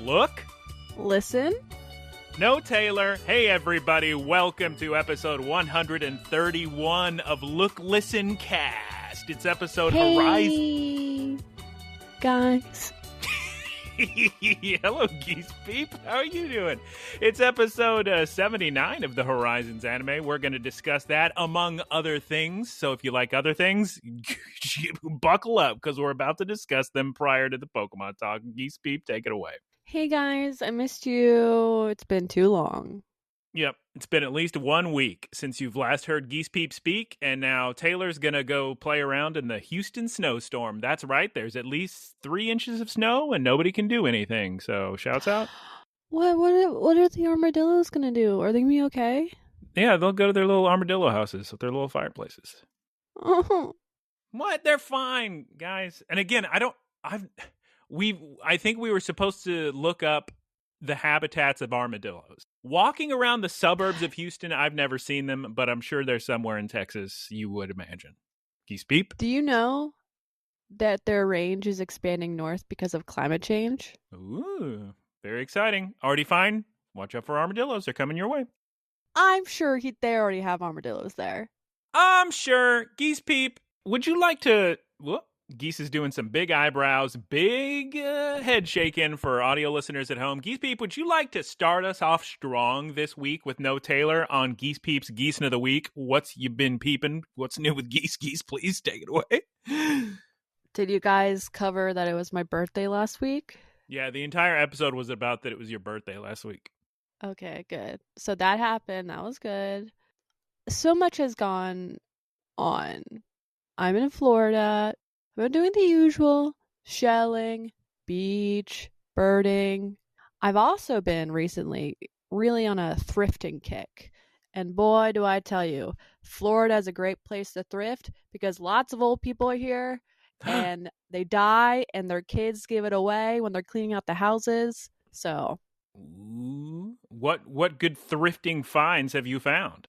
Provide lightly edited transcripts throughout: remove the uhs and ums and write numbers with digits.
Look. Listen. No, Taylor. Hey, everybody. Welcome to episode 131 of Look, Listen, Cast. It's episode Horizon. Guys. Hello, Geese Peep. How are you doing? It's episode 79 of the Horizons anime. We're going to discuss that, among other things. So if you like other things, buckle up, because we're about to discuss them prior to the Pokemon Talk. Geese Peep, take it away. Hey, guys. I missed you. It's been too long. Yep. It's been at least 1 week since you've last heard Geese Peep speak, and now Taylor's going to go play around in the Houston snowstorm. That's right. There's at least 3 inches of snow, and nobody can do anything. So, shouts out. What are the armadillos going to do? Are they going to be okay? Yeah, they'll go to their little armadillo houses with their little fireplaces. Oh. What? They're fine, guys. And again, I think we were supposed to look up the habitats of armadillos. Walking around the suburbs of Houston, I've never seen them, but I'm sure they're somewhere in Texas, you would imagine. Geese Peep? Do you know that their range is expanding north because of climate change? Ooh, very exciting. Already fine? Watch out for armadillos. They're coming your way. I'm sure they already have armadillos there. I'm sure. Geese Peep, would you like to... Whoop. Geese is doing some big eyebrows, big head shaking for audio listeners at home. Geese Peep, would you like to start us off strong this week with no Taylor on Geese Peep's Geesin' of the Week? What's you been peeping? What's new with Geese? Geese, please take it away. Did you guys cover that it was my birthday last week? Yeah, the entire episode was about that it was your birthday last week. Okay, good. So that happened. That was good. So much has gone on. I'm in Florida. I've been doing the usual, shelling, beach, birding. I've also been recently really on a thrifting kick. And boy, do I tell you, Florida is a great place to thrift because lots of old people are here and they die and their kids give it away when they're cleaning out the houses. So, ooh, what good thrifting finds have you found?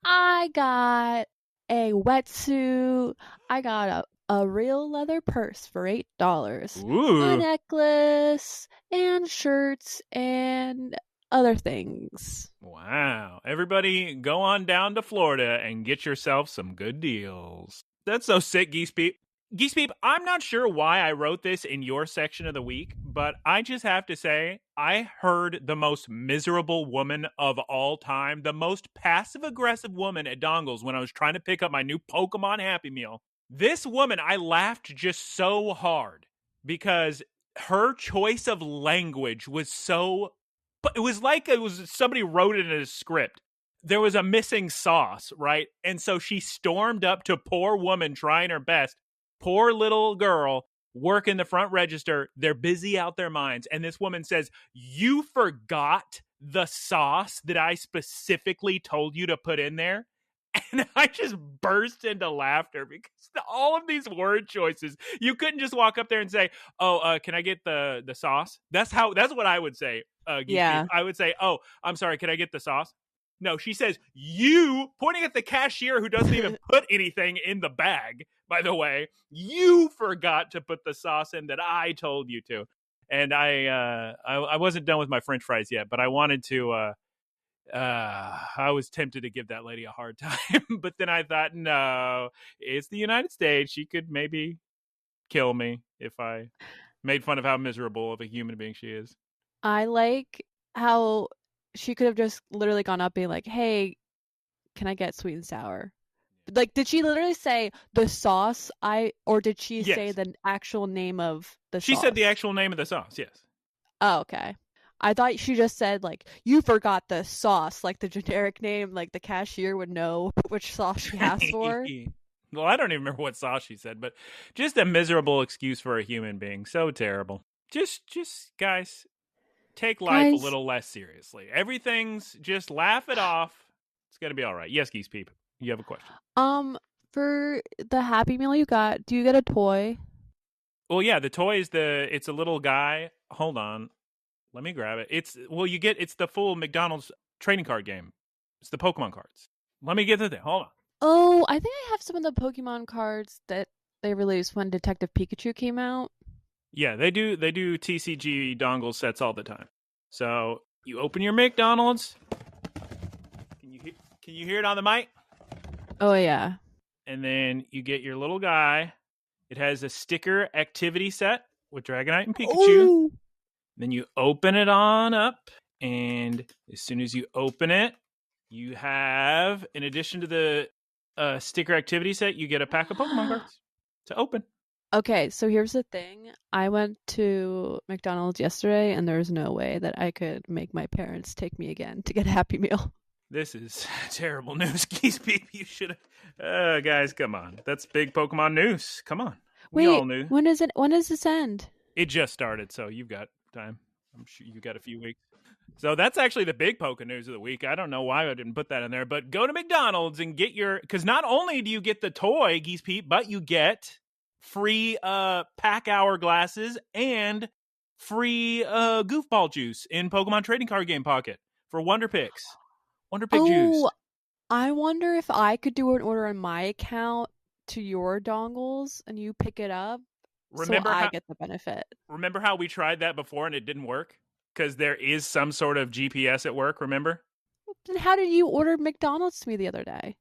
I got a wetsuit. I got a real leather purse for $8. Ooh. A necklace and shirts and other things. Wow. Everybody go on down to Florida and get yourself some good deals. That's so sick, Geese Peep. Geese Peep, I'm not sure why I wrote this in your section of the week, but I just have to say, I heard the most miserable woman of all time, the most passive-aggressive woman at Dongles when I was trying to pick up my new Pokemon Happy Meal. This woman, I laughed just so hard because her choice of language was so... It was like somebody wrote it in a script. There was a missing sauce, right? And so she stormed up to poor woman trying her best. Poor little girl working the front register. They're busy out their minds. And this woman says, "You forgot the sauce that I specifically told you to put in there?" And I just burst into laughter because all of these word choices, you couldn't just walk up there and say, "Oh, can I get the sauce?" That's what I would say. Yeah. I would say, "Oh, I'm sorry, can I get the sauce?" No, she says, "You," pointing at the cashier who doesn't even put anything in the bag, by the way, "you forgot to put the sauce in that I told you to." And I wasn't done with my French fries yet, but I wanted to, I was tempted to give that lady a hard time, but then I thought, no, it's the United States. She could maybe kill me if I made fun of how miserable of a human being she is. I like how she could have just literally gone up being like, "Hey, can I get sweet and sour?" Like, did she literally say the sauce? Or did she say the actual name of the sauce? She said the actual name of the sauce, yes. Oh, okay. I thought she just said, like, "You forgot the sauce," like the generic name, like the cashier would know which sauce she asked for. Well, I don't even remember what sauce she said, but just a miserable excuse for a human being. So terrible. Just guys, take life a little less seriously. Everything's just laugh it off. It's going to be all right. Yes, Geese Peep, you have a question. For the Happy Meal you got, do you get a toy? Well, yeah, the toy is it's a little guy. Hold on. Let me grab it. It's the full McDonald's trading card game. It's the Pokemon cards. Let me get to that. Hold on. Oh, I think I have some of the Pokemon cards that they released when Detective Pikachu came out. Yeah, they do TCG dongle sets all the time. So you open your McDonald's. Can you hear it on the mic? Oh, yeah. And then you get your little guy. It has a sticker activity set with Dragonite and Pikachu. Ooh. Then you open it on up. And as soon as you open it, you have, in addition to the sticker activity set, you get a pack of Pokemon cards to open. Okay, so here's the thing. I went to McDonald's yesterday, and there's no way that I could make my parents take me again to get a Happy Meal. This is terrible news, Geese Peep. You should have... guys, come on. That's big Pokemon news. Come on. We all knew. When does this end? It just started, so you've got time. I'm sure you've got a few weeks. So that's actually the big Poke news of the week. I don't know why I didn't put that in there, but go to McDonald's and get your... Because not only do you get the toy, Geese Peep, but you get free pack hour glasses and free goofball juice in Pokemon Trading Card Game Pocket for Wonder Picks. Wonder Pick juice. I wonder if I could do an order on my account to your dongles and you pick it up. I get the benefit. Remember how we tried that before and it didn't work? Because there is some sort of GPS at work, remember? Then how did you order McDonald's to me the other day?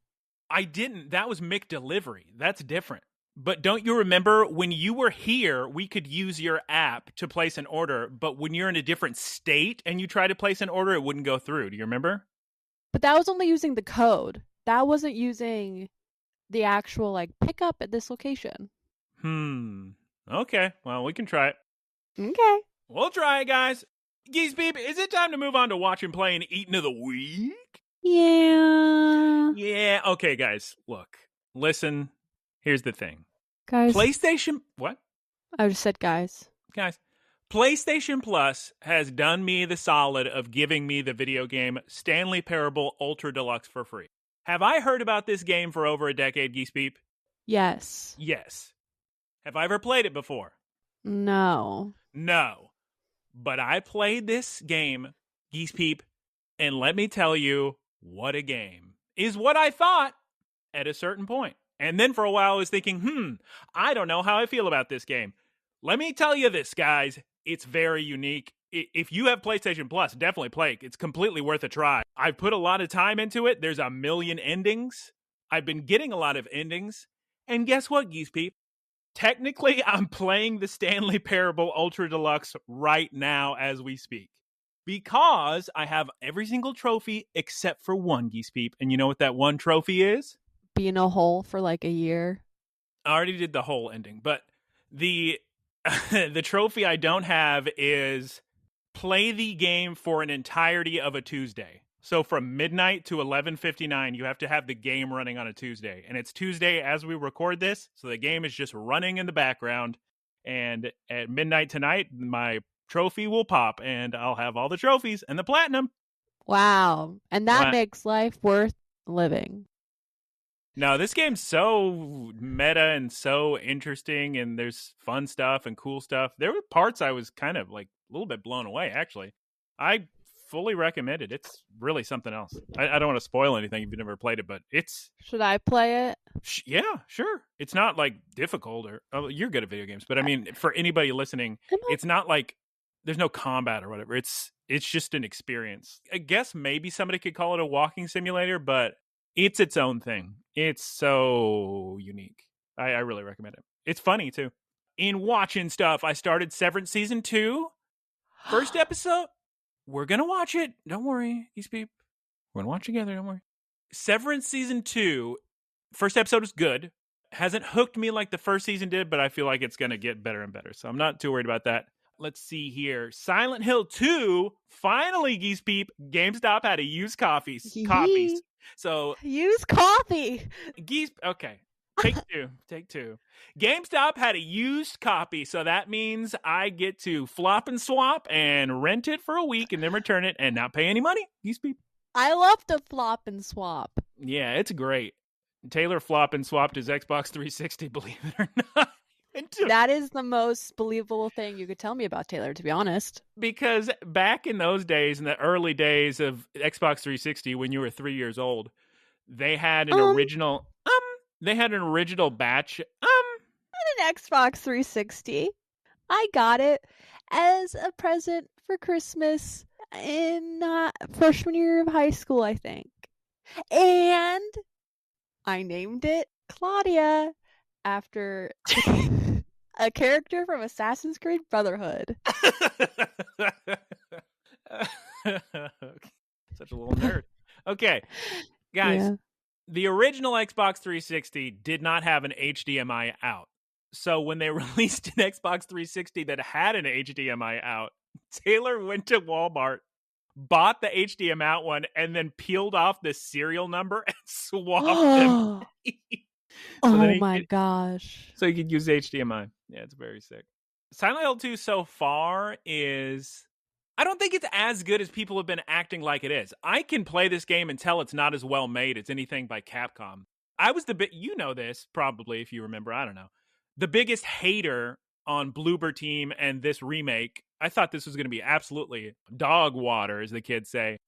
I didn't. That was McDelivery. That's different. But don't you remember when you were here, we could use your app to place an order, but when you're in a different state and you try to place an order, it wouldn't go through. Do you remember? But that was only using the code. That wasn't using the actual, pick up at this location. Okay. Well, we can try it. Okay. We'll try it, guys. Geese Peep, is it time to move on to watch and play and eating of the week? Yeah. Yeah. Okay, guys. Look. Listen. Here's the thing. Guys. PlayStation... What? I just said guys. Guys. PlayStation Plus has done me the solid of giving me the video game Stanley Parable Ultra Deluxe for free. Have I heard about this game for over a decade, Geese Peep? Yes. Yes. Have I ever played it before? No. No. But I played this game, Geese Peep, and let me tell you, what a game. Is what I thought at a certain point. And then for a while I was thinking, I don't know how I feel about this game. Let me tell you this, guys. It's very unique. If you have PlayStation Plus, definitely play it. It's completely worth a try. I've put a lot of time into it. There's 1 million endings. I've been getting a lot of endings. And guess what, Geese Peep? Technically, I'm playing the Stanley Parable Ultra Deluxe right now as we speak. Because I have every single trophy except for one, Geese Peep. And you know what that one trophy is? Be in a hole for a year. I already did the whole ending. But the trophy I don't have is play the game for an entirety of a Tuesday. So from midnight to 11:59, you have to have the game running on a Tuesday. And it's Tuesday as we record this, so the game is just running in the background. And at midnight tonight, my trophy will pop, and I'll have all the trophies and the platinum. Wow. And that makes life worth living. No, this game's so meta and so interesting, and there's fun stuff and cool stuff. There were parts I was kind of a little bit blown away, actually. I fully recommend it. It's really something else. I don't want to spoil anything if you've never played it, but it's... Should I play it? Yeah, sure. It's not difficult or... Oh, you're good at video games, but I mean, for anybody listening, it's not there's no combat or whatever. It's just an experience. I guess maybe somebody could call it a walking simulator, but it's its own thing. It's so unique. I really recommend it. It's funny, too. In watching stuff, I started Severance Season 2. First episode. We're going to watch it. Don't worry, these people. We're going to watch together. Don't worry. Severance Season 2. First episode is good. Hasn't hooked me like the first season did, but I feel like it's going to get better and better. So I'm not too worried about that. Let's see here. Silent Hill 2. Finally, Geese Peep. GameStop had to use copies. So use coffee. Geese. Okay. Take two. GameStop had a used copy, so that means I get to flop and swap and rent it for a week and then return it and not pay any money. Geese Peep. I love to flop and swap. Yeah, it's great. Taylor flop and swapped his Xbox 360, believe it or not. That is the most believable thing you could tell me about Taylor, to be honest. Because back in those days, in the early days of Xbox 360, when you were 3 years old, they had an original... They had an original batch. An Xbox 360. I got it as a present for Christmas in freshman year of high school, I think. And I named it Claudia after a character from Assassin's Creed Brotherhood. Such a little nerd. Okay, guys, the original Xbox 360 did not have an HDMI out. So when they released an Xbox 360 that had an HDMI out, Taylor went to Walmart, bought the HDMI out one, and then peeled off the serial number and swapped them. Oh my gosh. So you could use HDMI. Yeah, it's very sick. Silent Hill 2 so far is... I don't think it's as good as people have been acting like it is. I can play this game and tell it's not as well made as anything by Capcom. I was you know this, probably, if you remember, I don't know. The biggest hater on Bloober Team and this remake. I thought this was going to be absolutely dog water, as the kids say.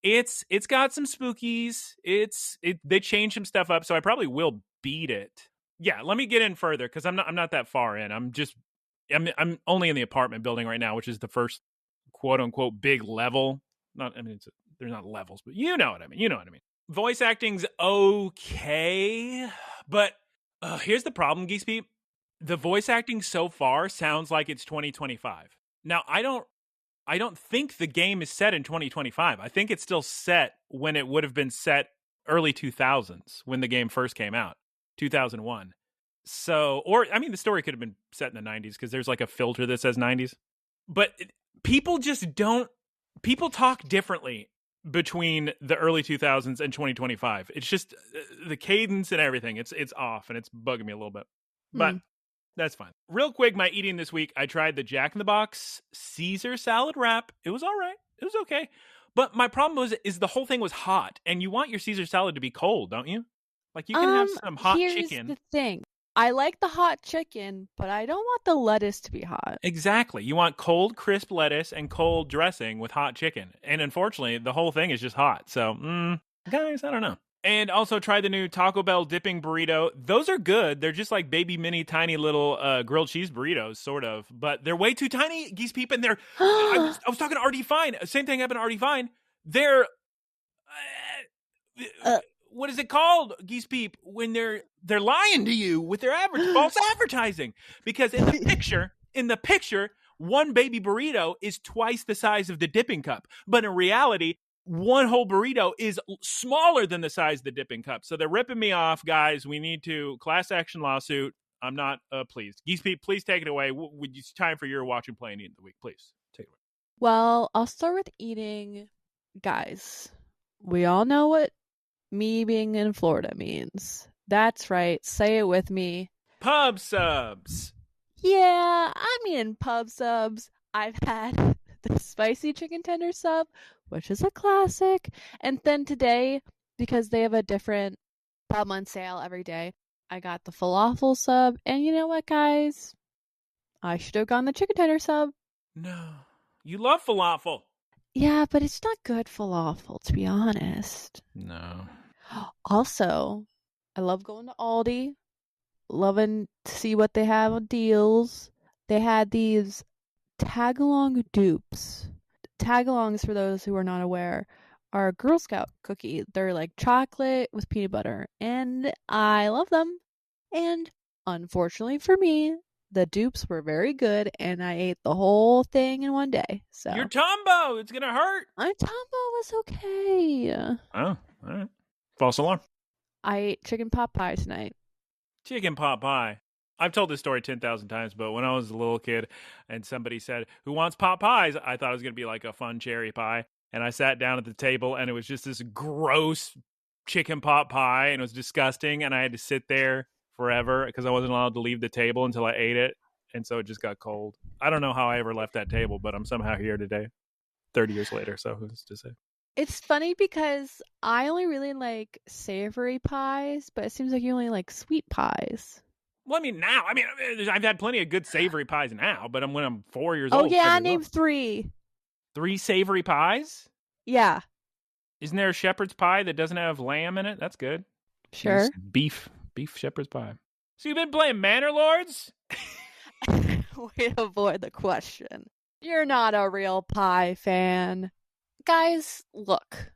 It's got some spookies. They changed some stuff up, so I probably will beat it. Yeah, let me get in further because I'm not that far in. I'm only in the apartment building right now, which is the first quote unquote big level. They're not levels, but you know what I mean. Voice acting's okay, but here's the problem, Geese Peep. The voice acting so far sounds like it's 2025. Now, I don't think the game is set in 2025. I think it's still set when it would have been set early 2000s when the game first came out, 2001. So, the story could have been set in the 90s because there's like a filter that says 90s. But people talk differently between the early 2000s and 2025. It's just the cadence and everything. It's off and it's bugging me a little bit. But that's fine. Real quick, my eating this week, I tried the Jack in the Box Caesar salad wrap. It was all right. It was okay. But my problem is the whole thing was hot, and you want your Caesar salad to be cold, don't you? Like, you can have some hot chicken. Here's the thing. I like the hot chicken, but I don't want the lettuce to be hot. Exactly. You want cold, crisp lettuce and cold dressing with hot chicken. And unfortunately, the whole thing is just hot. So, guys, I don't know. And also try the new Taco Bell dipping burrito. Those are good. They're just like baby mini tiny little grilled cheese burritos, sort of. But they're way too tiny, Geese Peep. And they're... I was talking to Artie Fine. Same thing happened to Artie Fine. They're... what is it called, Geese Peep, when they're lying to you with their false advertising? Because in the picture, one baby burrito is twice the size of the dipping cup. But in reality, one whole burrito is smaller than the size of the dipping cup. So they're ripping me off, guys. We need to class action lawsuit. I'm not pleased. Geese Peep, please take it away. It's time for your watch and play and eat of the week. Please take it away. Well, I'll start with eating. Guys, we all know what me being in Florida means. That's right. Say it with me. Pub subs. Yeah, I'm eating pub subs. I've had the spicy chicken tender sub, which is a classic. And then today, because they have a different pub on sale every day, I got the falafel sub. And you know what, guys? I should have gone the chicken tender sub. No. You love falafel. Yeah, but it's not good falafel, to be honest. No. Also, I love going to Aldi. Loving to see what they have on deals. They had these tagalong dupes. Tagalongs, for those who are not aware, are a Girl Scout cookie. They're like chocolate with peanut butter, and I love them. And unfortunately for me, the dupes were very good, and I ate the whole thing in one day. So your tumbo, it's gonna hurt. My tumbo was okay. Oh, all right. False alarm. I ate chicken pot pie tonight. Chicken pot pie. I've told this story 10,000 times, but when I was a little kid and somebody said, "Who wants pot pies?" I thought it was going to be like a fun cherry pie. And I sat down at the table and it was just this gross chicken pot pie and it was disgusting. And I had to sit there forever because I wasn't allowed to leave the table until I ate it. And so it just got cold. I don't know how I ever left that table, but I'm somehow here today, 30 years later. So who's to say? It's funny because I only really like savory pies, but it seems like you only like sweet pies. Well, I've had plenty of good savory pies now, but when I'm 4 years old. Oh, yeah, name 3. 3 savory pies? Yeah. Isn't there a shepherd's pie that doesn't have lamb in it? That's good. Sure. Beef shepherd's pie. So you've been playing Manor Lords? Way to avoid the question. You're not a real pie fan. Guys, look.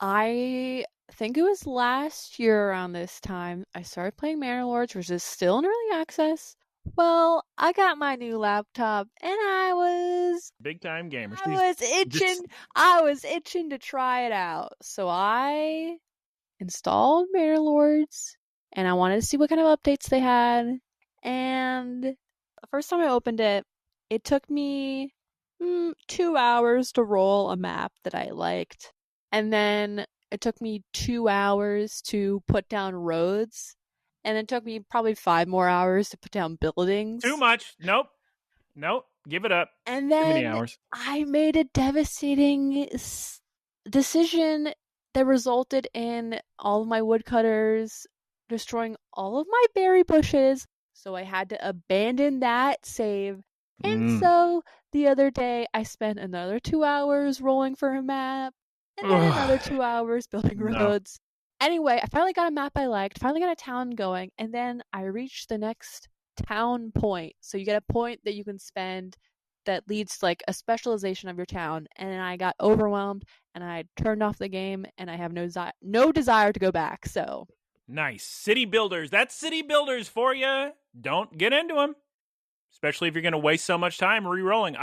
I think it was last year around this time I started playing Manor, which is still in early access. Well, I got my new laptop and I was big time gamer. I was itching to try it out. So I installed Manor Lords and I wanted to see what kind of updates they had. And the first time I opened it, it took me 2 hours to roll a map that I liked. And then it took me 2 hours to put down roads. And it took me probably 5 more hours to put down buildings. Too much. Nope. Give it up. And then too many hours. I made a devastating decision that resulted in all of my woodcutters destroying all of my berry bushes. So I had to abandon that save. And so the other day I spent another 2 hours rolling for a map. And then another 2 hours building roads. Anyway, I finally got a map I liked, finally got a town going, and then I reached the next town point. So you get a point that you can spend that leads to like a specialization of your town. And then I got overwhelmed and I turned off the game and I have no desire to go back. So nice. City builders. That's city builders for you. Don't get into them. Especially if you're going to waste so much time re-rolling.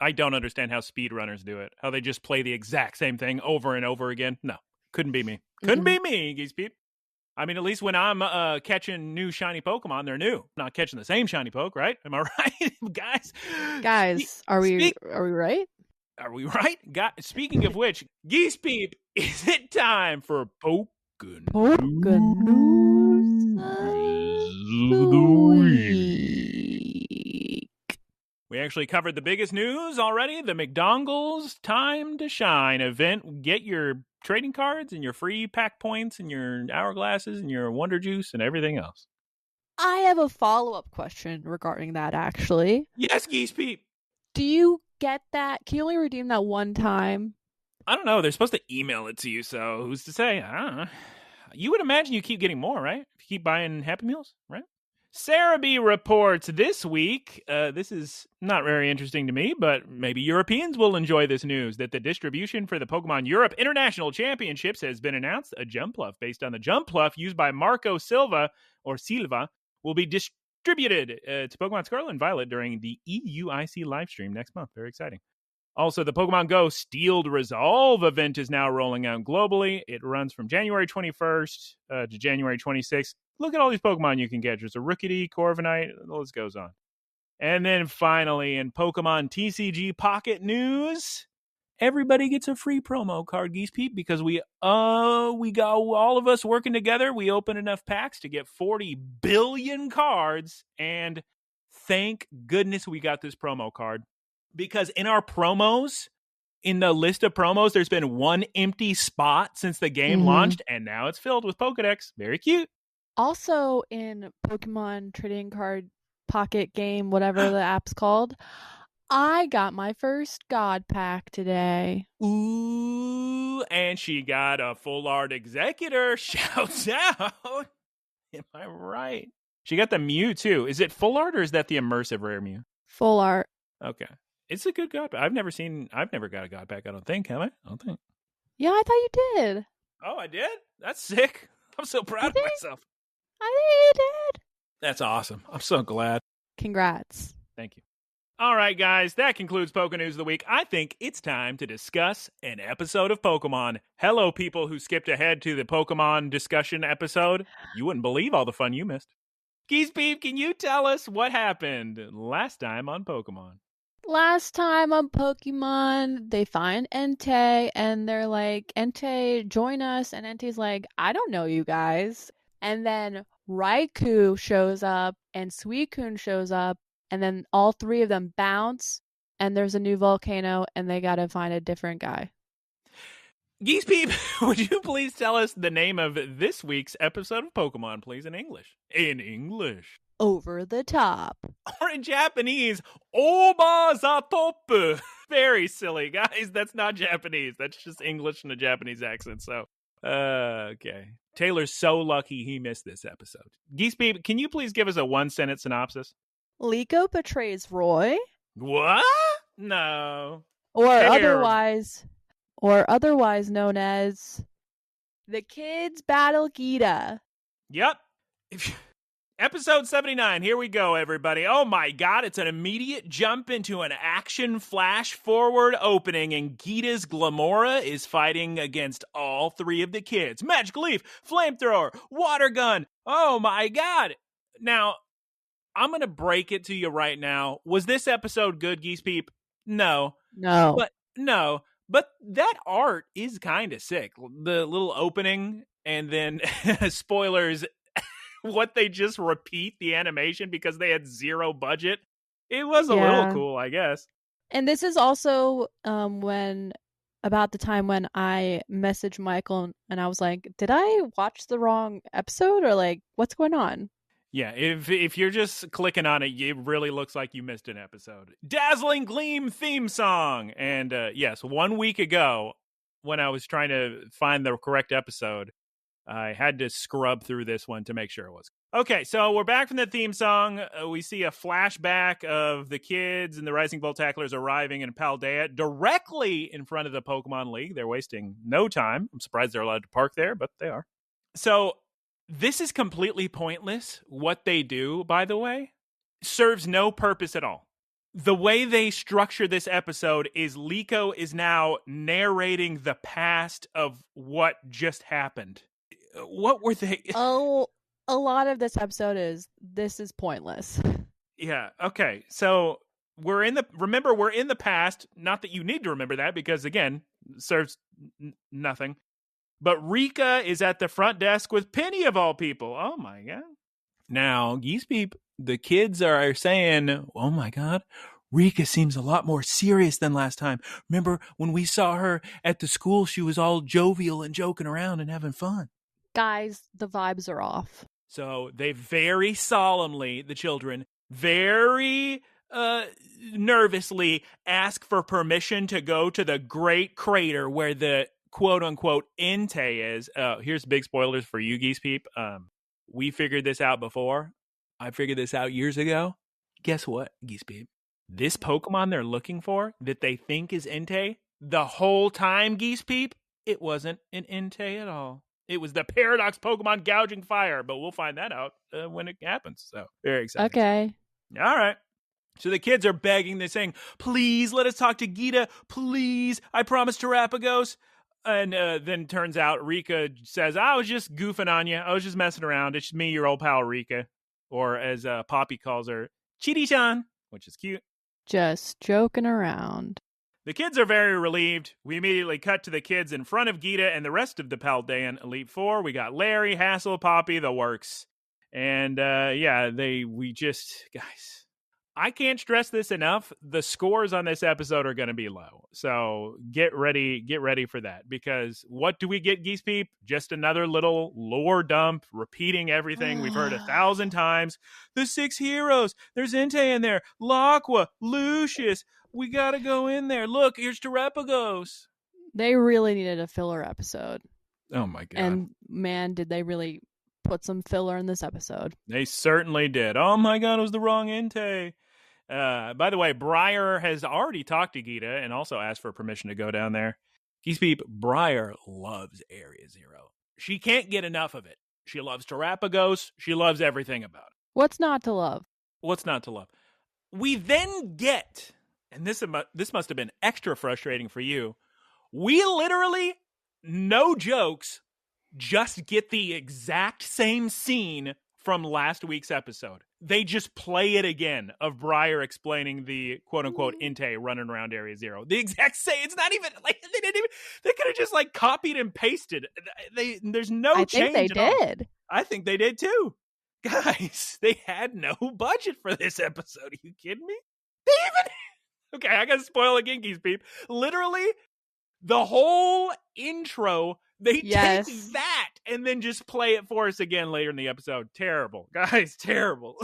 I don't understand how speedrunners do it. How they just play the exact same thing over and over again. No, couldn't be me. Couldn't be me, Geese Peep. I mean, at least when I'm catching new shiny Pokemon, they're new. Not catching the same shiny poke, right? Am I right, guys? Guys, are we right? Are we right? Speaking of which, Geese Peep, is it time for Pokken News of the week? We actually covered the biggest news already. The McDonald's Time to Shine event. Get your trading cards and your free pack points and your hourglasses and your Wonder Juice and everything else. I have a follow-up question regarding that, actually. Yes, Geese Peep. Do you get that? Can you only redeem that one time? I don't know. They're supposed to email it to you, so who's to say? I don't know. You would imagine you keep getting more, right? If you keep buying Happy Meals, right? Sarah B reports this week, this is not very interesting to me, but maybe Europeans will enjoy this news, that the distribution for the Pokemon Europe International Championships has been announced. A Jumpluff based on the Jumpluff used by Marco Silva, will be distributed to Pokemon Scarlet and Violet during the EUIC livestream next month. Very exciting. Also, the Pokemon Go Steeled Resolve event is now rolling out globally. It runs from January 21st to January 26th. Look at all these Pokemon you can get. There's a Rookidee, Corviknight, the list goes on. And then finally, in Pokemon TCG Pocket news, everybody gets a free promo card, Geese Peep, because we got all of us working together. We opened enough packs to get 40 billion cards, and thank goodness we got this promo card. Because in our promos, in the list of promos, there's been one empty spot since the game launched, and now it's filled with Pokedex. Very cute. Also, in Pokemon Trading Card Pocket Game, whatever the app's called, I got my first God Pack today. Ooh, and she got a full art executor. Shouts out. Am I right? She got the Mew, too. Is it full art or is that the immersive rare Mew? Full art. Okay. It's a good God Pack. I've never got a God Pack, I don't think. Have I? I don't think. Yeah, I thought you did. Oh, I did? That's sick. I'm so proud of myself. I think you did. That's awesome. I'm so glad. Congrats. Thank you. All right, guys, that concludes Poké News of the Week. I think it's time to discuss an episode of Pokemon. Hello, people who skipped ahead to the Pokemon discussion episode. You wouldn't believe all the fun you missed. Geese Peep, can you tell us what happened last time on Pokemon? Last time on Pokemon, they find Entei, and they're like, Entei, join us. And Entei's like, I don't know you guys. And then Raikou shows up, and Suicune shows up, and then all three of them bounce, and there's a new volcano, and they gotta find a different guy. Geese Peep, would you please tell us the name of this week's episode of Pokemon, please, in English? In English. Over the top. Or in Japanese, Oba za top. Very silly, guys. That's not Japanese. That's just English in a Japanese accent. So, okay. Taylor's so lucky he missed this episode. Geese Peep, can you please give us a one-sentence synopsis? Liko betrays Roy, What? No. or Terrible. otherwise known as the kids battle Gita. Yep. Episode 79. Here we go, everybody. Oh my god, it's an immediate jump into an action flash forward opening, and Gita's Glamora is fighting against all three of the kids. Magic Leaf, Flamethrower, Water Gun. Oh my god. Now, I'm going to break it to you right now. Was this episode good, Geese Peep? No. But that art is kind of sick. The little opening, and then spoilers, what they just repeat the animation because they had zero budget. It was a little cool, I guess. And this is also about the time when I messaged Michael and I was like, did I watch the wrong episode, or like, what's going on? Yeah, if you're just clicking on it, it really looks like you missed an episode. Dazzling Gleam theme song. And yes, 1 week ago, when I was trying to find the correct episode, I had to scrub through this one to make sure it was. Okay, so we're back from the theme song. We see a flashback of the kids and the Rising Bolt Tacklers arriving in Paldea directly in front of the Pokemon League. They're wasting no time. I'm surprised they're allowed to park there, but they are. So this is completely pointless. What they do, by the way, serves no purpose at all. The way they structure this episode is Liko is now narrating the past of what just happened. What were they? Oh, a lot of this episode is pointless. Yeah. Okay. So we're in the past. Not that you need to remember that because again, serves nothing. But Rika is at the front desk with Penny of all people. Oh my god. Now, Geese Peep, the kids are saying, "Oh my god, Rika seems a lot more serious than last time. Remember when we saw her at the school, she was all jovial and joking around and having fun." Guys, the vibes are off. So they very solemnly, the children, very nervously ask for permission to go to the Great Crater where the quote-unquote Entei is. Here's big spoilers for you, Geese Peep. We figured this out before. I figured this out years ago. Guess what, Geese Peep? This Pokemon they're looking for that they think is Entei, the whole time, Geese Peep, it wasn't an Entei at all. It was the Paradox Pokemon Gouging Fire, but we'll find that out when it happens. So, very exciting. Okay. All right. So the kids are begging, they're saying, please let us talk to Gita. Please, I promise Terapagos. And then turns out Rika says, I was just goofing on you. I was just messing around. It's me, your old pal Rika. Or as Poppy calls her, Chidi-chan, which is cute. Just joking around. The kids are very relieved. We immediately cut to the kids in front of Gita and the rest of the Paldean Elite Four. We got Larry, Hassel, Poppy, the works. And guys, I can't stress this enough. The scores on this episode are going to be low. So get ready for that. Because what do we get, Geese Peep? Just another little lore dump, repeating everything we've heard 1,000 times. The 6 heroes. There's Entei in there. Laqua, Lucius. We got to go in there. Look, here's Terapagos. They really needed a filler episode. Oh my god. And man, did they really put some filler in this episode. They certainly did. Oh my god, it was the wrong Entei. By the way, Briar has already talked to Gita and also asked for permission to go down there. Geese Peep, Briar loves Area Zero. She can't get enough of it. She loves Terapagos. She loves everything about it. What's not to love? What's not to love? We then get, and this must have been extra frustrating for you, we literally, no jokes, just get the exact same scene from last week's episode. They just play it again of Briar explaining the quote-unquote Entei running around Area Zero. The exact same. It's not even like they could have just like copied and pasted. There's no change. I think they did. I think they did too. Guys, they had no budget for this episode. Are you kidding me? They even okay, I gotta spoil again, Geese Peep. Literally, the whole intro, they take that and then just play it for us again later in the episode. Terrible. Guys, terrible.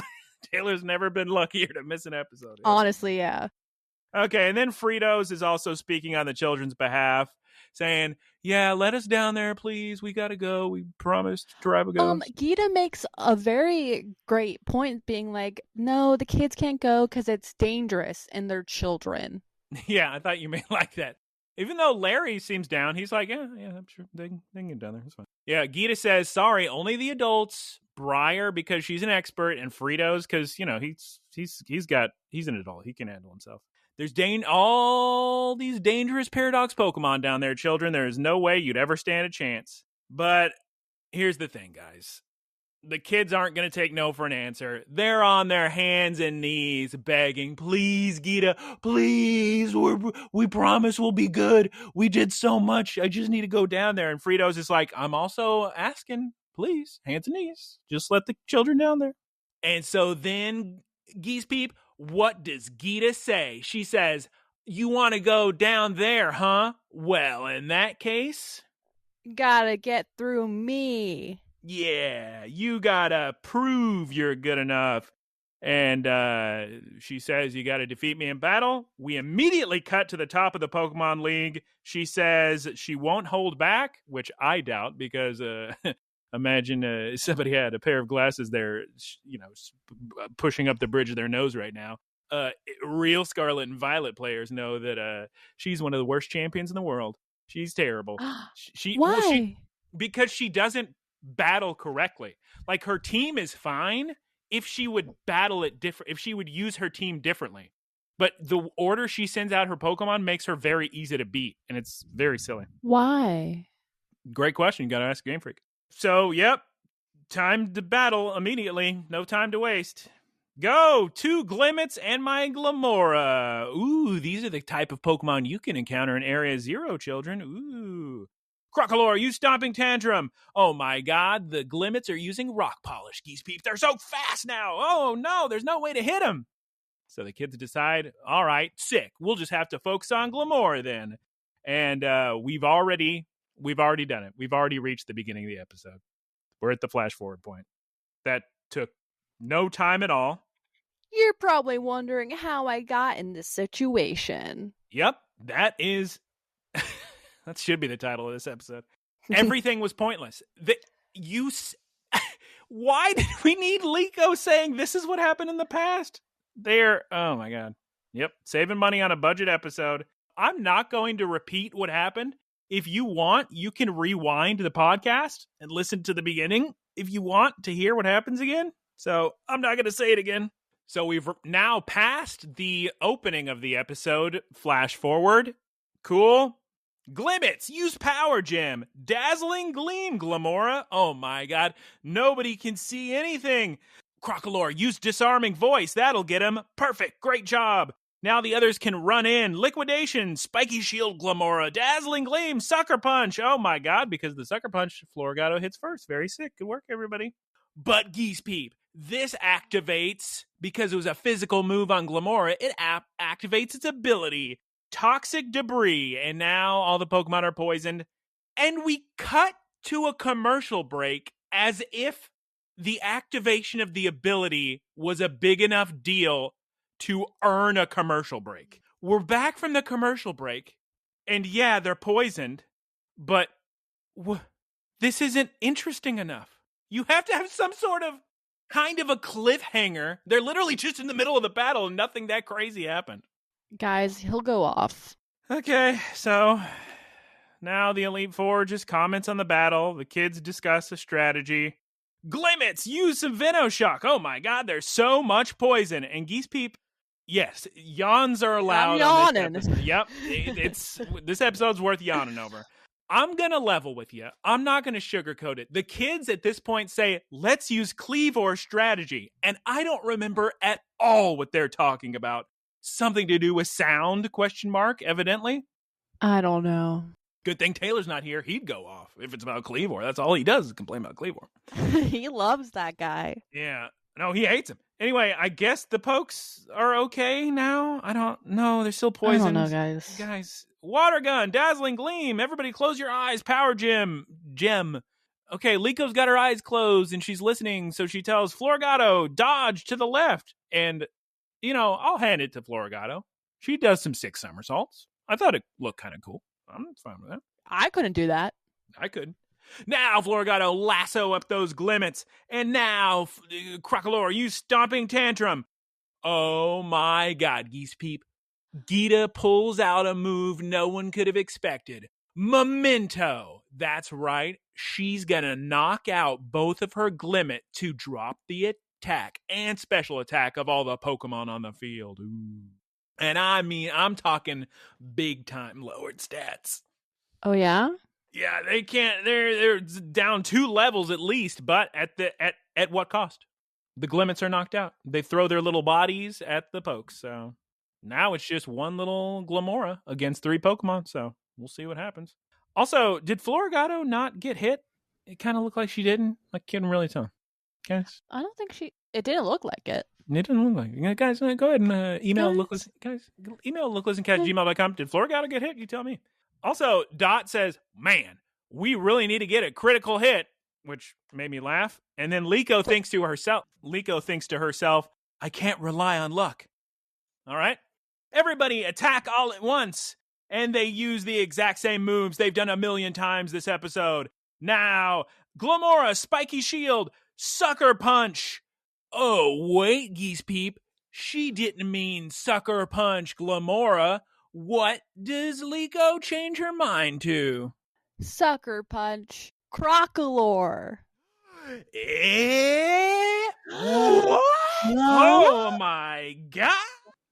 Taylor's never been luckier to miss an episode. Honestly, yeah. Okay, and then Fritos is also speaking on the children's behalf, saying, yeah, let us down there, please. We got to go. We promised Tribe of Ghosts. Gita makes a very great point being like, no, the kids can't go because it's dangerous and they're children. Yeah, I thought you may like that. Even though Larry seems down, he's like, yeah, I'm sure they can get down there. It's fine. Yeah, Gita says, sorry, only the adults. Briar, because she's an expert, and Fritos, because, you know, he's an adult. He can handle himself. There's all these dangerous Paradox Pokemon down there, children. There is no way you'd ever stand a chance. But here's the thing, guys. The kids aren't going to take no for an answer. They're on their hands and knees begging, please, Gita, please, we promise we'll be good. We did so much. I just need to go down there. And Fritos is like, I'm also asking, please, hands and knees. Just let the children down there. And so then, Geese Peep, what does Gita say? She says, you want to go down there, huh? Well, in that case, gotta get through me. Yeah, you gotta prove you're good enough. And she says, you gotta defeat me in battle. We immediately cut to the top of the Pokemon League. She says she won't hold back, which I doubt, because imagine somebody had a pair of glasses there, you know, pushing up the bridge of their nose right now. Real Scarlet and Violet players know that she's one of the worst champions in the world. She's terrible. Why? Because she doesn't battle correctly. Like, her team is fine if she would battle it different, if she would use her team differently. But the order she sends out her Pokemon makes her very easy to beat, and it's very silly. Why? Great question. You got to ask Game Freak. So, yep, time to battle immediately. No time to waste. Go! 2 Glimmets and my Glamora. Ooh, these are the type of Pokemon you can encounter in Area 0, children. Ooh. Crocalor, use Stomping Tantrum. Oh my god, the Glimmets are using Rock Polish, Geese Peep. They're so fast now. Oh no, there's no way to hit them. So the kids decide, all right, sick. We'll just have to focus on Glamora then. And we've already done it. We've already reached the beginning of the episode. We're at the flash forward point. That took no time at all. You're probably wondering how I got in this situation. Yep, that should be the title of this episode. Everything was pointless. Why did we need Liko saying this is what happened in the past? Oh my god. Yep, saving money on a budget episode. I'm not going to repeat what happened. If you want, you can rewind the podcast and listen to the beginning if you want to hear what happens again. So I'm not going to say it again. So we've now passed the opening of the episode. Flash forward. Cool. Glimmets, use Power Gem. Dazzling Gleam, Glamora. Oh my god, nobody can see anything. Crocalor, use Disarming Voice. That'll get him. Perfect, great job. Now the others can run in. Liquidation, Spiky Shield, Glamora. Dazzling Gleam, Sucker Punch. Oh my god, because the Sucker Punch, Floragato hits first. Very sick. Good work, everybody. But Geese Peep, this activates, because it was a physical move on Glamora, it activates its ability. Toxic Debris, and now all the Pokemon are poisoned. And we cut to a commercial break as if the activation of the ability was a big enough deal to earn a commercial break. We're back from the commercial break, and yeah, they're poisoned, but this isn't interesting enough. You have to have some sort of kind of a cliffhanger. They're literally just in the middle of the battle and nothing that crazy happened. Guys, he'll go off. Okay, so now the Elite Four just comments on the battle. The kids discuss a strategy. Glimmets, use some Venoshock. Oh my god, there's so much poison. And Geese Peep, yes, yawns are allowed. I'm yawning. Yep, this episode's worth yawning over. I'm going to level with you. I'm not going to sugarcoat it. The kids at this point say, let's use Cleavor strategy. And I don't remember at all what they're talking about. Something to do with sound, ? Evidently. I don't know. Good thing Taylor's not here. He'd go off if it's about Cleavor. That's all he does is complain about Cleavor. He loves that guy. Yeah. No, he hates him. Anyway, I guess the pokes are okay now. I don't know. They're still poisoned. I don't know, guys. Guys, Water Gun, Dazzling Gleam. Everybody close your eyes. Power Gem. Okay, Liko's got her eyes closed and she's listening. So she tells Floragato, dodge to the left. And, I'll hand it to Floragato. She does some 6 somersaults. I thought it looked kind of cool. I'm fine with that. I couldn't do that. I could. Now, Floragato, lasso up those glimmets. And now, Crocolore, you stomping tantrum. Oh my God, Geese Peep. Geeta pulls out a move no one could have expected. Memento. That's right. She's going to knock out both of her Glimmet to drop the attack and special attack of all the Pokemon on the field. Ooh. And I mean, I'm talking big time lowered stats. Oh, yeah? Yeah, they can't. They're down 2 levels at least, but at what cost? The Glimmets are knocked out. They throw their little bodies at the pokes. So now it's just one little Glimmora against 3 Pokemon. So we'll see what happens. Also, did Floragato not get hit? It kind of looked like she didn't. I couldn't really tell. Guys, I don't think it didn't look like it. It didn't look like it. Guys, go ahead and email lookless. Guys, email looklessandcast@gmail.com. Did Floragato get hit? You tell me. Also, Dot says, man, we really need to get a critical hit, which made me laugh. And then Liko thinks to herself, I can't rely on luck. All right? Everybody attack all at once. And they use the exact same moves they've done a million times this episode. Now, Glimmora, Spiky Shield, Sucker Punch. Oh, wait, Geese Peep. She didn't mean Sucker Punch Glimmora. What does Liko change her mind to? Sucker Punch Crocolore. What? Oh my God.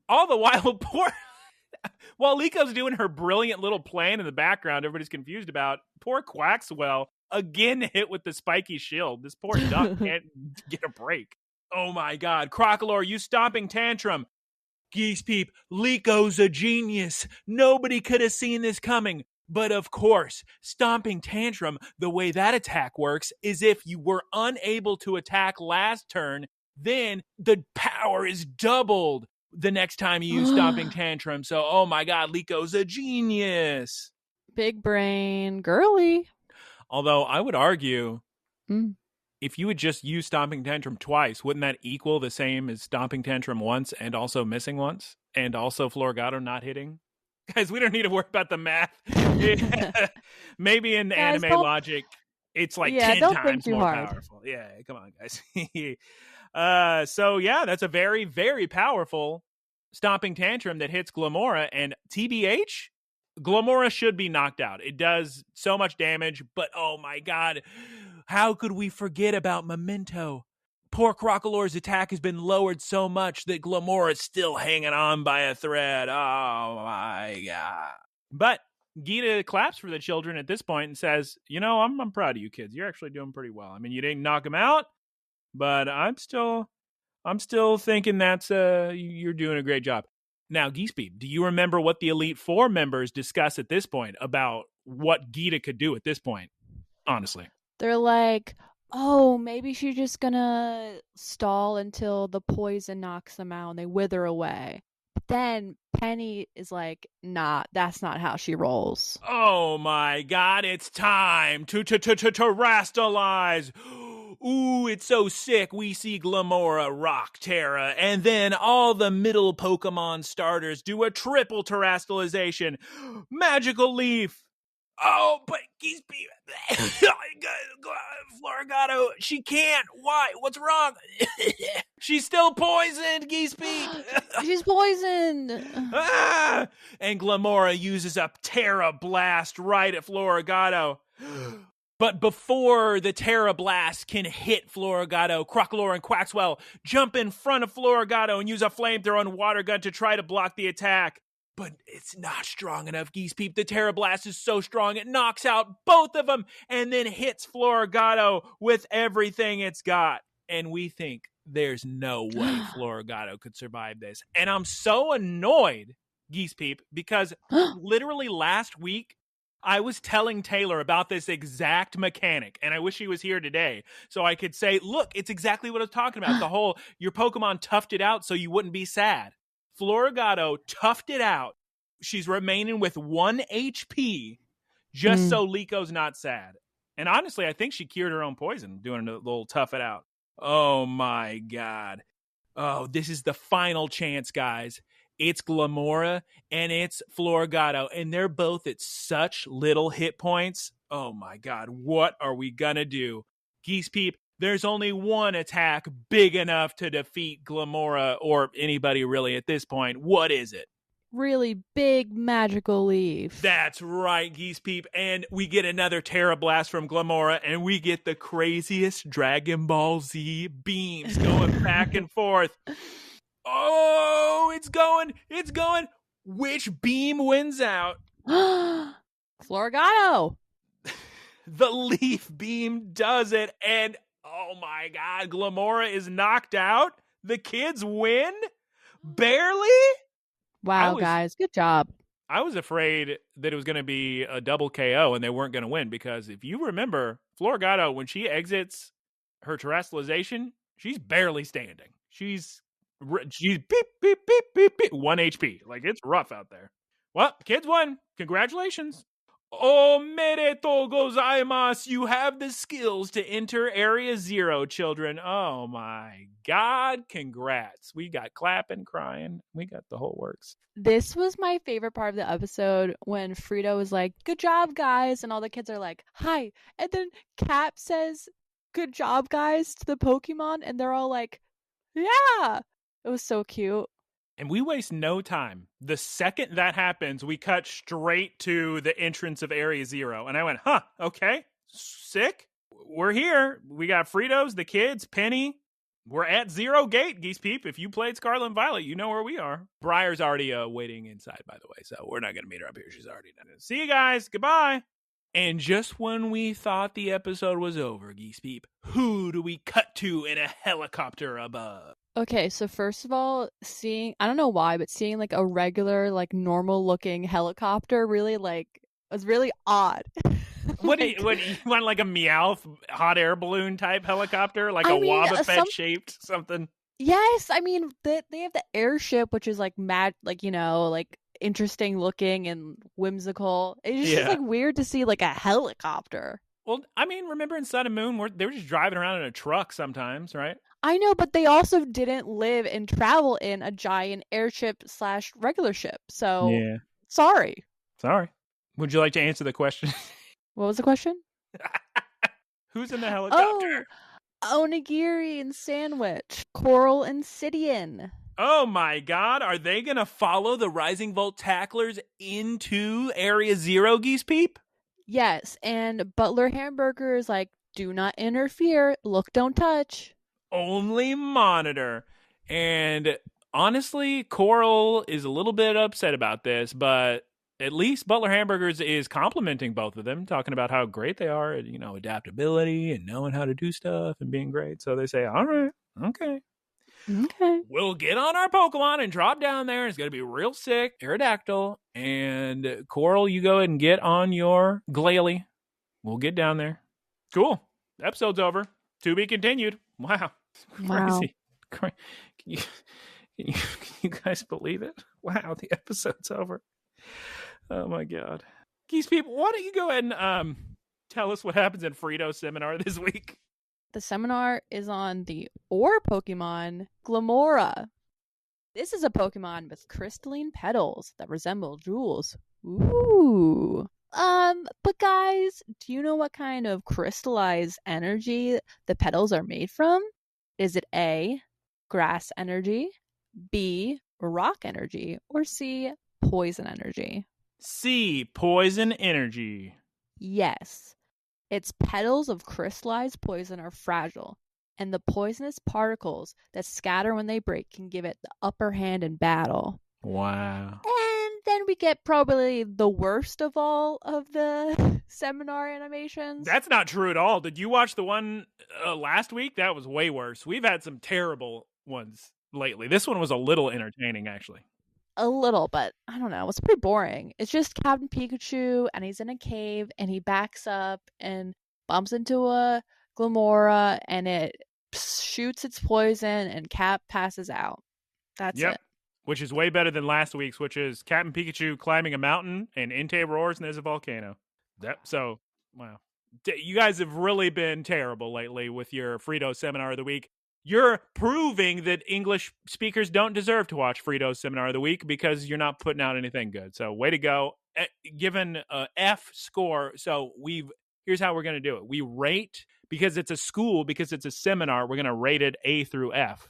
All the while, while Liko's doing her brilliant little plan in the background, everybody's confused about, poor Quaxwell again hit with the spiky shield. This poor duck can't get a break. Oh my God. Crocolore, you stomping tantrum. Geese Peep, Liko's a genius. Nobody could have seen this coming. But of course, stomping tantrum, the way that attack works is if you were unable to attack last turn, then the power is doubled the next time you use stomping tantrum. So, oh my God, Liko's a genius. Big brain, girly. Although I would argue, if you would just use stomping tantrum twice, wouldn't that equal the same as stomping tantrum once and also missing once? And also Floragato not hitting? Guys, we don't need to worry about the math. Maybe in anime logic, it's like 10 times more powerful. Yeah, come on, guys. So, yeah, that's a very, very powerful stomping tantrum that hits Glimmora. And TBH, Glimmora should be knocked out. It does so much damage, but oh my God, how could we forget about Memento? Poor Crocolore's attack has been lowered so much that Glimmora is still hanging on by a thread. Oh my God. But Geeta claps for the children at this point and says, you know, I'm proud of you kids. You're actually doing pretty well. I mean, you didn't knock them out, but I'm still thinking that's you're doing a great job. Now, Geese Peep, do you remember what the Elite Four members discuss at this point about what Geeta could do at this point? Honestly. They're like, oh, maybe she's just gonna stall until the poison knocks them out and they wither away. But then Penny is like, nah, that's not how she rolls. Oh my God, it's time to terastalize. Ooh, it's so sick. We see Glimmora, Rock, Terra, and then all the middle Pokemon starters do a triple terastalization. Magical Leaf. Oh, but Geese Peep, Floragato, she can't. Why? What's wrong? She's still poisoned, Geese Peep. She's poisoned. And Glimmora uses a Terra Blast right at Floragato. But before the Terra Blast can hit Floragato, Crocolore and Quaxwell jump in front of Floragato and use a flamethrower and water gun to try to block the attack. But it's not strong enough, Geese Peep. The Terra Blast is so strong, it knocks out both of them and then hits Floragato with everything it's got. And we think there's no way Floragato could survive this. And I'm so annoyed, Geese Peep, because literally last week, I was telling Taylor about this exact mechanic, and I wish he was here today so I could say, look, it's exactly what I was talking about. The whole, your Pokemon toughed it out so you wouldn't be sad. Floragato toughed it out. She's remaining with 1 HP just so Liko's not sad. And honestly, I think she cured her own poison doing a little tough it out. Oh my God. Oh, this is the final chance, guys. It's Glamora and it's Floragato, and they're both at such little hit points. Oh my God, what are we gonna do? Geese Peep, there's only one attack big enough to defeat Glamora or anybody really at this point. What is it? Really big magical leaf. That's right, Geese Peep. And we get another Terra Blast from Glamora, and we get the craziest Dragon Ball Z beams going back and forth. Oh, it's going. Which beam wins out? Floragato. The leaf beam does it, and oh my God, Glamora is knocked out. The kids win? Barely? Wow, guys, good job. I was afraid that it was going to be a double KO and they weren't going to win, because if you remember, Floragato, when she exits her terrestrialization, she's barely standing. She's beep, beep, beep, beep, beep, 1 HP. Like, it's rough out there. Well, kids won. Congratulations. Omedetou gozaimasu. You have the skills to enter Area 0, children. Oh my God. Congrats. We got clapping, crying. We got the whole works. This was my favorite part of the episode, when Frito was like, good job, guys. And all the kids are like, hi. And then Cap says, good job, guys, to the Pokemon. And they're all like, yeah. It was so cute. And we waste no time. The second that happens, we cut straight to the entrance of Area 0. And I went, okay, sick. We're here. We got Fritos, the kids, Penny. We're at 0 Gate, Geese Peep. If you played Scarlet and Violet, you know where we are. Briar's already waiting inside, by the way, so we're not going to meet her up here. She's already done it. See you guys. Goodbye. And just when we thought the episode was over, Geese Peep, who do we cut to in a helicopter above? Okay, so first of all, I don't know why, but seeing like a regular, like normal looking helicopter really was really odd. What do you want, like a Meowth hot air balloon type helicopter? Like a Wobbuffet shaped something? Yes, I mean, they have the airship, which is like like interesting looking and whimsical. It's just like weird to see like a helicopter. Well, I mean, remember in Sun and Moon, they were just driving around in a truck sometimes, right? I know, but they also didn't live and travel in a giant airship / regular ship. So, yeah. Sorry. Would you like to answer the question? What was the question? Who's in the helicopter? Oh, Onigiri and Sandwich. Coral and Sidian. Oh my God, are they going to follow the Rising Volt tacklers into Area 0, Geese Peep? Yes, and Butler Hamburger is like, do not interfere. Look, don't touch. Only monitor. And honestly, Coral is a little bit upset about this, but at least Butler Hamburgers is complimenting both of them, talking about how great they are at, adaptability and knowing how to do stuff and being great. So they say, all right, okay. We'll get on our Pokemon and drop down there. It's going to be real sick. Aerodactyl. And Coral, you go ahead and get on your Glalie. We'll get down there. Cool. Episode's over. To be continued. Wow. Crazy. Can you guys believe it? Wow, the episode's over. Oh my God. Geese people, why don't you go ahead and tell us what happens in Frito's seminar this week? The seminar is on the ore Pokemon, Glamora. This is a Pokemon with crystalline petals that resemble jewels. Ooh. But guys, do you know what kind of crystallized energy the petals are made from? Is it A, grass energy, B, rock energy, or C, poison energy? C, poison energy. Yes. Its petals of crystallized poison are fragile, and the poisonous particles that scatter when they break can give it the upper hand in battle. Wow. And then we get probably the worst of all of the seminar animations. That's not true at all. Did you watch the one last week? That was way worse. We've had some terrible ones lately. This one was a little entertaining, actually. A little, but I don't know. It's pretty boring. It's just Captain Pikachu, and he's in a cave, and he backs up and bumps into a Glamora, and it shoots its poison, and Cap passes out. That's it. Which is way better than last week's, which is Captain Pikachu climbing a mountain, and Entei roars, and there's a volcano. So, wow. You guys have really been terrible lately with your Frito seminar of the week. You're proving that English speakers don't deserve to watch Frito's Seminar of the Week because you're not putting out anything good. So way to go. Given a F score. So here's how we're going to do it. We rate, because it's a school, because it's a seminar, we're going to rate it A through F.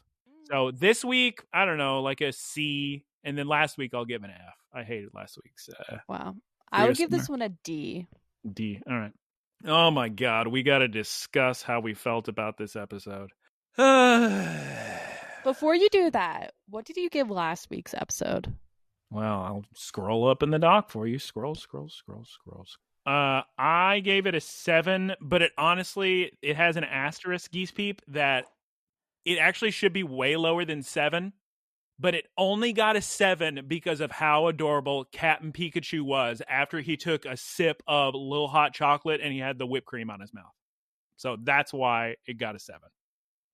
So this week, I don't know, like a C. And then last week, I'll give an F. I hated last week's. Wow. I would give this one a D. D. All right. Oh my God. We got to discuss how we felt about this episode. Before you do that, what did you give last week's episode? Well, I'll scroll up in the doc for you. Scroll. I gave it a 7, but it has an asterisk, Geese Peep, that it actually should be way lower than 7, but it only got a 7 because of how adorable Captain Pikachu was after he took a sip of little hot chocolate and he had the whipped cream on his mouth. So that's why it got a 7,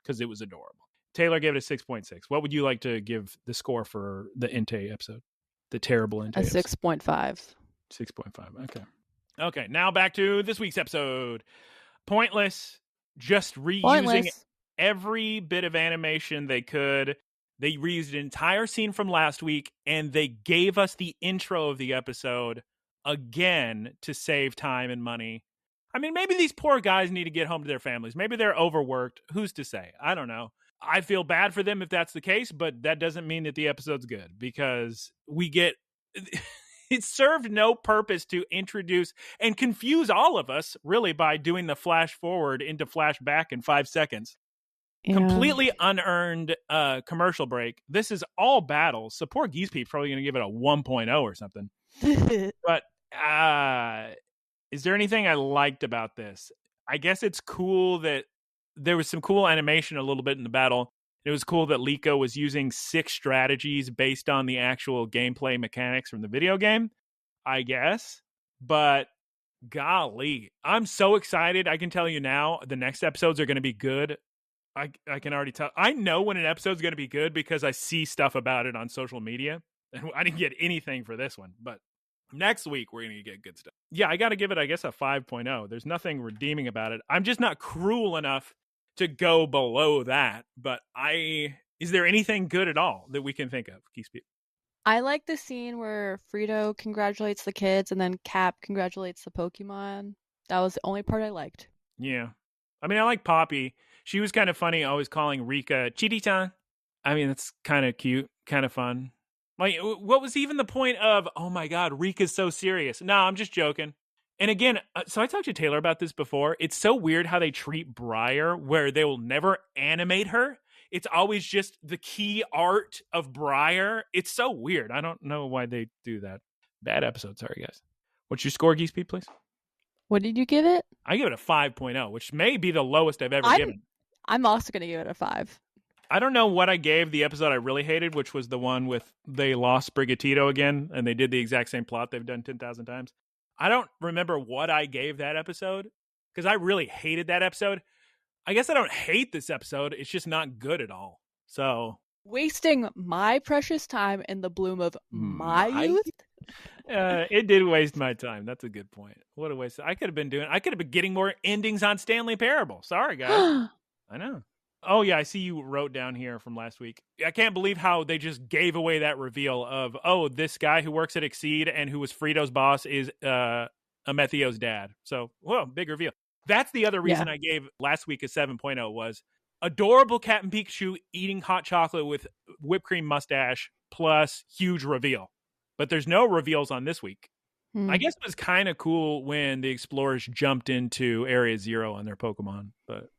because it was adorable. Taylor gave it a 6.6. What would you like to give the score for the Entei episode? The terrible Entei episode? A 6.5. 6.5. Okay, now back to this week's episode. Pointless. Just reusing every bit of animation they could. They reused an entire scene from last week, and they gave us the intro of the episode again to save time and money. I mean, maybe these poor guys need to get home to their families. Maybe they're overworked. Who's to say? I don't know. I feel bad for them if that's the case, but that doesn't mean that the episode's good, because it served no purpose to introduce and confuse all of us, really, by doing the flash forward into flashback in 5 seconds. Yeah. Completely unearned commercial break. This is all battles. So poor Geese Pete's probably going to give it a 1.0 or something. But is there anything I liked about this? I guess it's cool that there was some cool animation a little bit in the battle. It was cool that Liko was using 6 strategies based on the actual gameplay mechanics from the video game, I guess. But golly, I'm so excited. I can tell you now, the next episodes are going to be good. I can already tell. I know when an episode's going to be good because I see stuff about it on social media. And I didn't get anything for this one, but next week we're going to get good stuff. Yeah, I got to give it, I guess, a 5.0. There's nothing redeeming about it. I'm just not cruel enough to go below that. But is there anything good at all that we can think of, Geese Peep? I like the scene where Frito congratulates the kids and then Cap congratulates the Pokemon. That was the only part I liked. Yeah. I mean, I like Poppy. She was kind of funny, always calling Rika Chidi-chan. I mean, that's kind of cute, kind of fun. Like, what was even the point of, oh my God, Rika's so serious? No, I'm just joking. And again, so I talked to Taylor about this before. It's so weird how they treat Briar, where they will never animate her. It's always just the key art of Briar. It's so weird. I don't know why they do that. Bad episode. Sorry, guys. What's your score, Geese Pete, please? What did you give it? I give it a 5.0, which may be the lowest I've ever given. I'm also going to give it a 5. I don't know what I gave the episode I really hated, which was the one with they lost Brigatito again, and they did the exact same plot they've done 10,000 times. I don't remember what I gave that episode, because I really hated that episode. I guess I don't hate this episode. It's just not good at all. So wasting my precious time in the bloom of my youth? It did waste my time. That's a good point. What a waste. I could have been getting more endings on Stanley Parable. Sorry, guys. I know. Oh, yeah, I see you wrote down here from last week. I can't believe how they just gave away that reveal of, oh, this guy who works at Exceed and who was Frito's boss is Amethio's dad. So, whoa, big reveal. That's the other reason I gave last week a 7.0 was adorable Captain Pikachu eating hot chocolate with whipped cream mustache plus huge reveal. But there's no reveals on this week. I guess it was kind of cool when the explorers jumped into Area 0 on their Pokemon. But,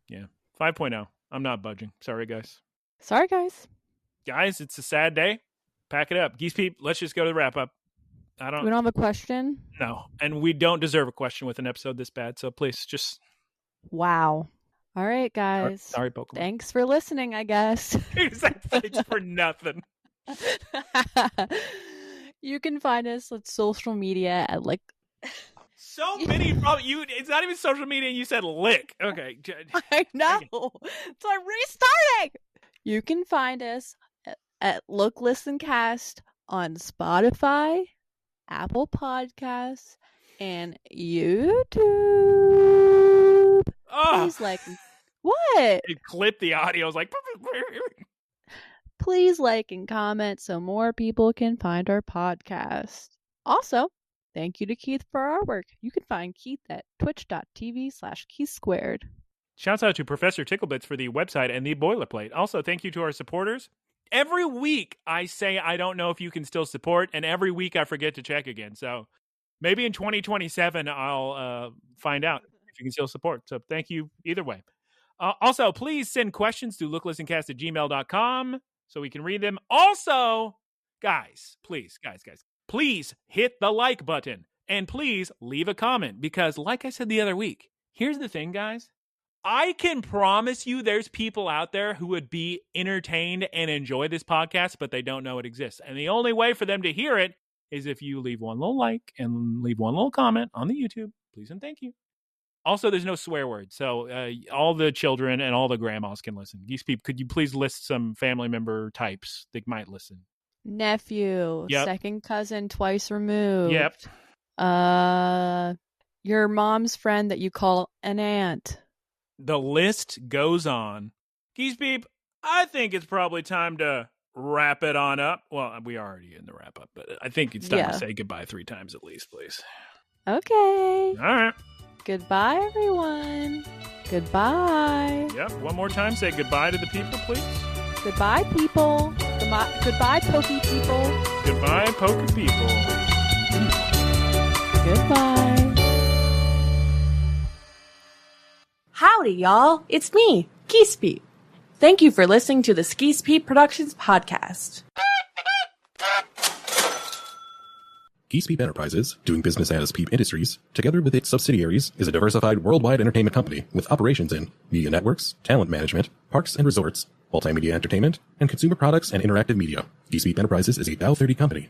yeah. 5.0. I'm not budging. Sorry, guys. Sorry, guys. Guys, it's a sad day. Pack it up. Geese Peep, let's just go to the wrap-up. We don't have a question? No. And we don't deserve a question with an episode this bad, so please just... Wow. All right, guys. Sorry, Pokemon. Thanks for listening, I guess. Thanks for nothing. You can find us on social media at So many it's not even social media and you said lick. Okay. I know. So I'm restarting. You can find us at Look, Listen, Cast on Spotify, Apple Podcasts, and YouTube. Please What? It clipped the audio. I was like, Please like and comment so more people can find our podcast. Also, thank you to Keith for our work. You can find Keith at twitch.tv/KeithSquared. Shouts out to Professor Ticklebits for the website and the boilerplate. Also, thank you to our supporters. Every week I say I don't know if you can still support, and every week I forget to check again. So maybe in 2027 I'll find out if you can still support. So thank you either way. Also, please send questions to looklistncast@gmail.com so we can read them. Also, guys, please hit the like button and please leave a comment because like I said the other week, here's the thing, guys. I can promise you there's people out there who would be entertained and enjoy this podcast, but they don't know it exists. And the only way for them to hear it is if you leave one little like and leave one little comment on the YouTube. Please and thank you. Also, there's no swear words, so all the children and all the grandmas can listen. Geese Peep, could you please list some family member types that might listen? Nephew, Yep. Second cousin twice removed. Yep. Your mom's friend that you call an aunt. The list goes on. Geese Peep, I think it's probably time to wrap it on up. Well, we are already in the wrap up, but I think it's time to say goodbye 3 times at least, please. Okay. All right. Goodbye, everyone. Goodbye. Yep. One more time, say goodbye to the people, please. Goodbye, people. Goodbye, pokey people. Goodbye, pokey people. Goodbye. Howdy, y'all. It's me, Geese Peep. Thank you for listening to the Geese Peep Productions podcast. Geese Peep Enterprises, doing business as Peep Industries, together with its subsidiaries, is a diversified worldwide entertainment company with operations in media networks, talent management, parks and resorts, multimedia entertainment, and consumer products and interactive media. Geese Peep Enterprises is a Dow 30 company.